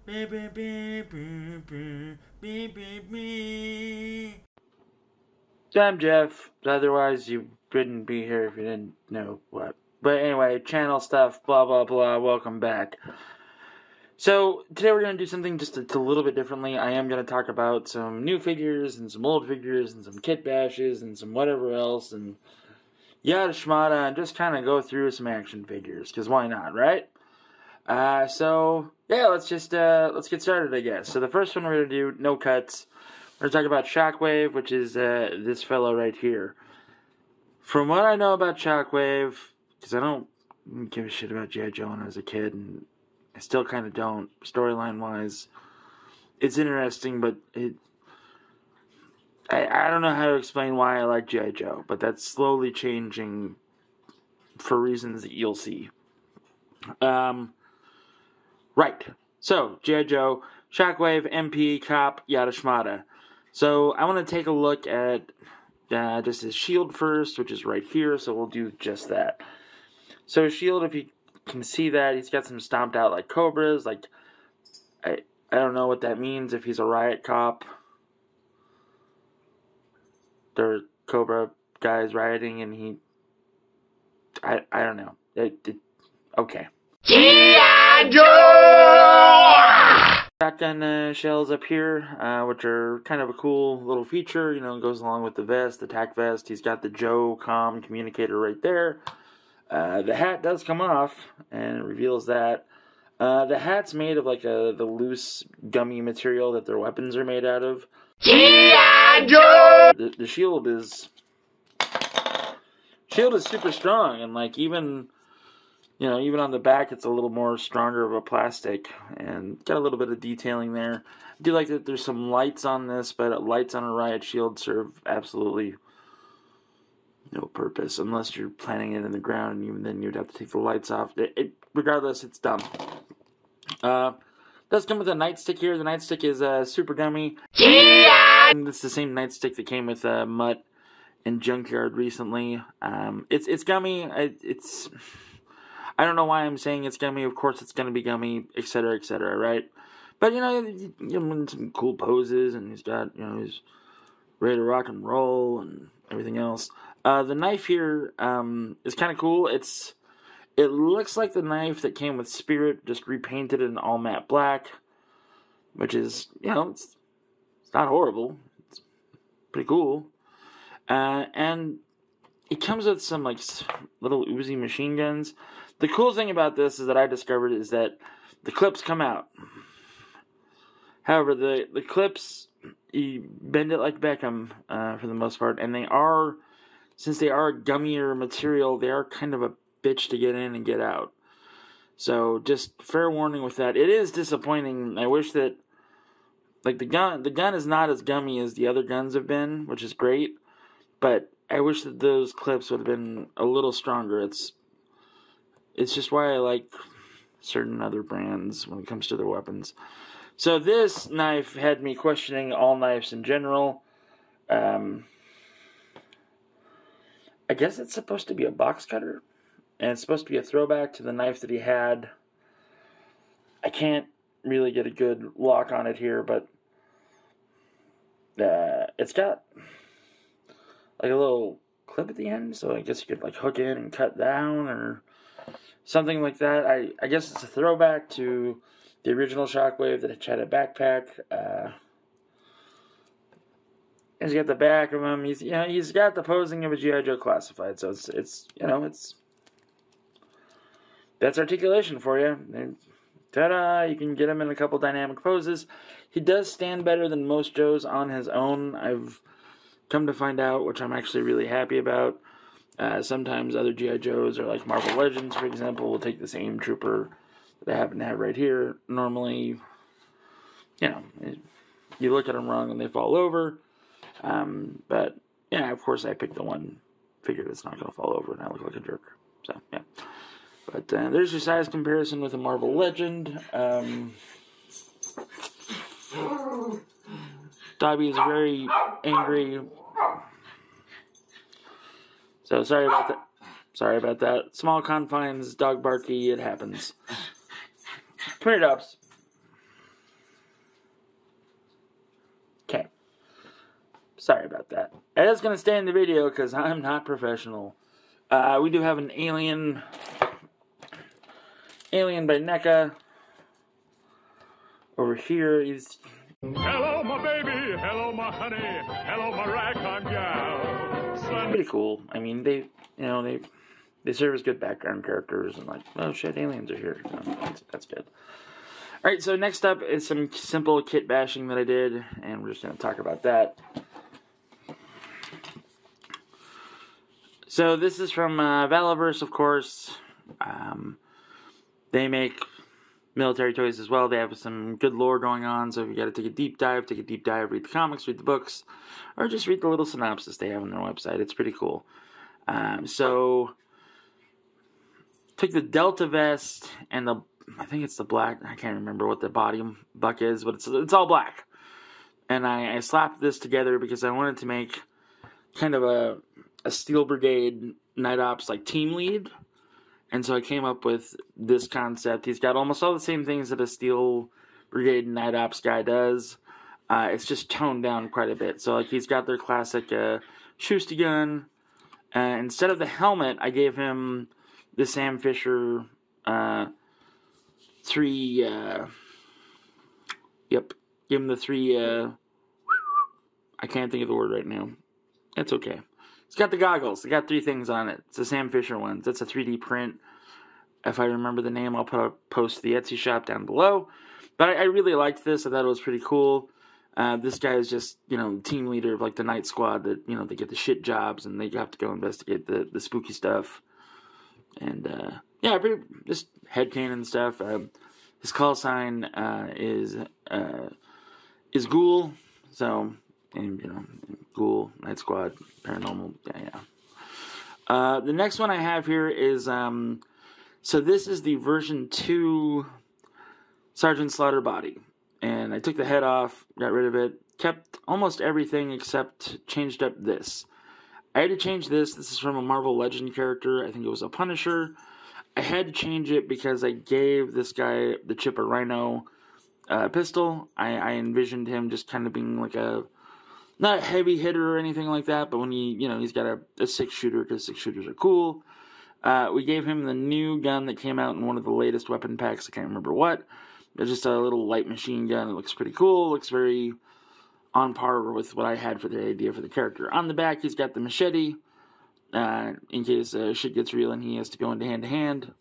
So I'm Jeff. Otherwise, you wouldn't be here if you didn't know what. But anyway, channel stuff, blah, blah, blah. Welcome back. So, today we're going to do something just a little bit differently. I am going to talk about some new figures, and some old figures, and some kit bashes, and some whatever else, and yada shmada, and just kind of go through some action figures, because why not, right? So, yeah, let's get started, I guess. So the first one we're going to do, no cuts. We're going to talk about Shockwave, which is this fellow right here. From what I know about Shockwave, because I don't give a shit about G.I. Joe when I was a kid, and I still kind of don't, storyline-wise. It's interesting, but I don't know how to explain why I like G.I. Joe, but that's slowly changing for reasons that you'll see. Right. So, G.I. Joe, Shockwave, MP, Cop, yada shmada. So, I want to take a look at just his shield first, which is right here, so we'll do just that. So, shield, if you can see that, he's got some stomped out like cobras, like, I don't know what that means, if he's a riot cop. There are cobra guys rioting, and I don't know. Okay. G.I. Joe! Shotgun shells up here, which are kind of a cool little feature, you know, it goes along with the vest, the tac vest. He's got the Joe comm communicator right there. The hat does come off, and it reveals that. The hat's made of like the loose gummy material that their weapons are made out of. G.I. Joe! The shield is super strong, and like even on the back it's a little more stronger of a plastic, and got a little bit of detailing there. I do like that there's some lights on this, but lights on a riot shield serve absolutely no purpose unless you're planting it in the ground, and even then you'd have to take the lights off. Regardless, it's dumb. Does come with a nightstick here. The nightstick is super gummy. And it's the same nightstick that came with Mutt and Junkyard recently. It's gummy. I don't know why I'm saying it's gummy. Of course it's gonna be gummy, etc., right? But you know, in some cool poses, and he's got, you know, he's ready to rock and roll and everything else. The knife here is kind of cool. It looks like the knife that came with Spirit, just repainted in all matte black, which is, you know, it's not horrible. It's pretty cool. And it comes with some, like, little Uzi machine guns. The cool thing about this is that I discovered is that the clips come out. However, the clips, you bend it like Beckham, for the most part, and since they are gummier material, they are kind of a bitch to get in and get out. So, just fair warning with that. It is disappointing. I wish that, like, the gun is not as gummy as the other guns have been, which is great, but I wish that those clips would have been a little stronger. It's just why I like certain other brands when it comes to their weapons. So this knife had me questioning all knives in general. I guess it's supposed to be a box cutter, and it's supposed to be a throwback to the knife that he had. I can't really get a good lock on it here, but it's got like a little clip at the end, so I guess you could like hook in and cut down or something like that. I guess it's a throwback to the original Shockwave that had a backpack. He's got the back of him. He's got the posing of a G.I. Joe classified. So it's that's articulation for you. And ta-da! You can get him in a couple dynamic poses. He does stand better than most Joes on his own. I've come to find out, which I'm actually really happy about. Sometimes other G.I. Joes, or like Marvel Legends, for example, will take the same trooper that I happen to have right here. Normally, you know, you look at them wrong and they fall over. But, yeah, of course I picked the one figure that's not going to fall over and I look like a jerk. So, yeah. But there's your size comparison with a Marvel Legend. Dobby is very angry. So, sorry about that. Sorry about that. Small confines, dog barky, it happens. Come here, Dobbs. Sorry about that. It is going to stay in the video because I'm not professional. We do have an Alien by NECA. Over here is... Hello, my baby. Hello, my honey. Hello, my ragtime gal. Pretty cool. I mean, they serve as good background characters, and like, oh shit, aliens are here. That's good. Alright, so next up is some simple kit bashing that I did, and we're just going to talk about that. So this is from Valaverse, of course. They make military toys as well. They have some good lore going on, so if you got to take a deep dive, read the comics, read the books, or just read the little synopsis they have on their website. It's pretty cool. So, took the Delta vest and the, I think it's the black, I can't remember what the body buck is, but it's all black. And I slapped this together because I wanted to make kind of a Steel Brigade Night Ops like team lead. And so I came up with this concept. He's got almost all the same things that a Steel Brigade Night Ops guy does. It's just toned down quite a bit. So like he's got their classic Shoosty gun. Instead of the helmet, I gave him the Sam Fisher three. Give him the three. I can't think of the word right now. It's okay. It's got the goggles. It got 3 things on it. It's the Sam Fisher ones. It's a 3D print. If I remember the name, I'll post the Etsy shop down below. But I really liked this. I thought it was pretty cool. This guy is just, team leader of like the night squad that, they get the shit jobs and they have to go investigate the spooky stuff. And, just headcanon stuff. His call sign is Ghoul. So... And, Ghoul, Night Squad, Paranormal, yeah. The next one I have here is, so this is the version 2 Sergeant Slaughter body. And I took the head off, got rid of it, kept almost everything except changed up this. I had to change this. This is from a Marvel Legend character. I think it was a Punisher. I had to change it because I gave this guy, the Chipper Rhino, pistol. I envisioned him just kind of being like not a heavy hitter or anything like that, but when he's got a 6-shooter, because 6-shooters are cool. We gave him the new gun that came out in one of the latest weapon packs. I can't remember what. It's just a little light machine gun. It looks pretty cool. It looks very on par with what I had for the idea for the character. On the back, he's got the machete, in case shit gets real and he has to go into hand-to-hand.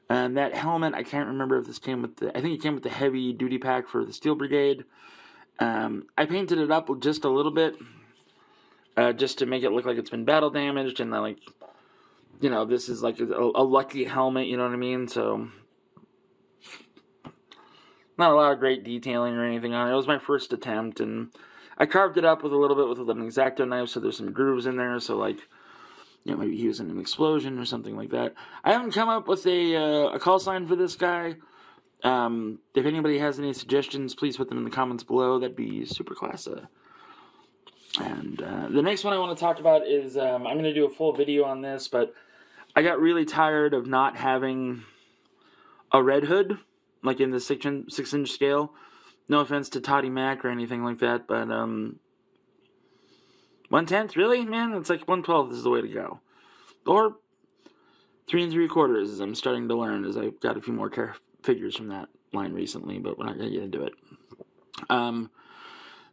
And that helmet, I can't remember if this came with I think it came with the heavy duty pack for the Steel Brigade. I painted it up just a little bit, just to make it look like it's been battle damaged, and this is like a lucky helmet, you know what I mean? So, not a lot of great detailing or anything on it. It was my first attempt, and I carved it up with a little bit with an X-Acto knife, so there's some grooves in there, so maybe he was in an explosion or something like that. I haven't come up with a call sign for this guy. If anybody has any suggestions, please put them in the comments below. That'd be super class. And the next one I want to talk about is, I'm going to do a full video on this, but I got really tired of not having a red hood, like in the 6-inch scale. No offense to Toddy Mac or anything like that, but 1/10, really? Man, it's like 1/12 is the way to go. Or 3 3/4, as I'm starting to learn, as I've got a few more figures from that line recently, but we're not going to get into it.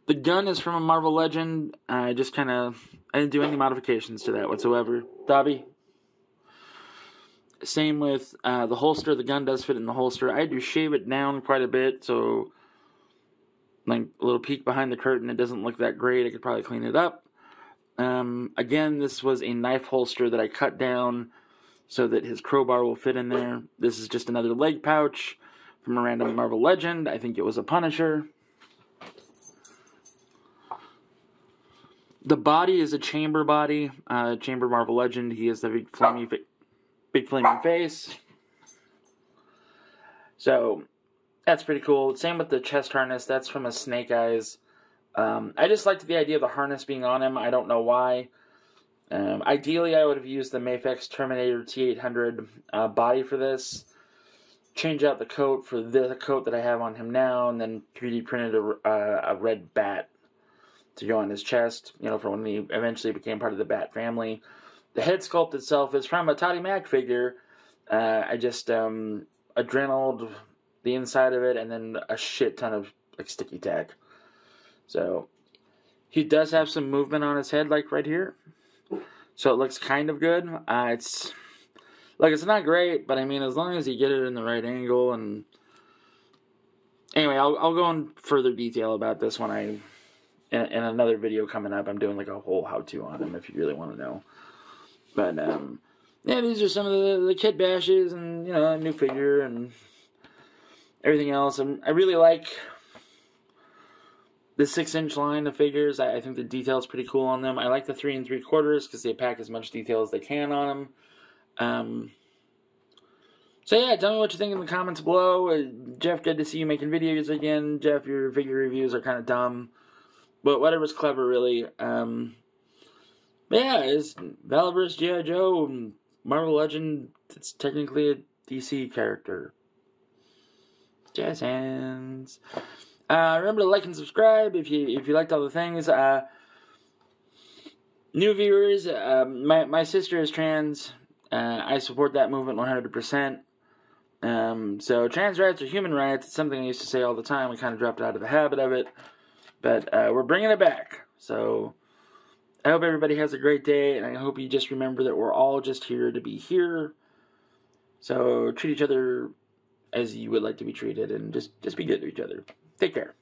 The gun is from a Marvel Legend. I didn't do any modifications to that whatsoever. Dobby? Same with the holster. The gun does fit in the holster. I had to shave it down quite a bit, so like a little peek behind the curtain, it doesn't look that great. I could probably clean it up. Again, this was a knife holster that I cut down so that his crowbar will fit in there. This is just another leg pouch from a random Marvel Legend. I think it was a Punisher. The body is a Chamber body. Chamber Marvel Legend. He has the big flaming face. So, that's pretty cool. Same with the chest harness. That's from a Snake Eyes. I just liked the idea of the harness being on him. I don't know why. Ideally, I would have used the Mafex Terminator T800 body for this. Change out the coat for the coat that I have on him now, and then 3D printed a red bat to go on his chest, you know, for when he eventually became part of the Bat family. The head sculpt itself is from a Toddy Mac figure. I just adrenaled the inside of it and then a shit ton of like sticky tack. So he does have some movement on his head, like right here. So it looks kind of good. It's not great, but I mean, as long as you get it in the right angle. And anyway, I'll go in further detail about this when in another video coming up. I'm doing like a whole how-to on him if you really want to know. But yeah, these are some of the kit bashes and, you know, a new figure and everything else. And I really like the 6-inch line of figures. I think the detail's pretty cool on them. I like the 3 3/4 because they pack as much detail as they can on them. So yeah, tell me what you think in the comments below. Jeff, good to see you making videos again. Jeff, your figure reviews are kind of dumb, but whatever's clever, really. But yeah, it's Val vs. G.I. Joe, Marvel Legend. It's technically a DC character. Jazz hands. Remember to like and subscribe if you liked all the things. New viewers, my sister is trans. I support that movement 100%. So trans rights are human rights. It's something I used to say all the time. We kind of dropped out of the habit of it, but we're bringing it back. So I hope everybody has a great day, and I hope you just remember that we're all just here to be here. So treat each other as you would like to be treated, and just be good to each other. Take care.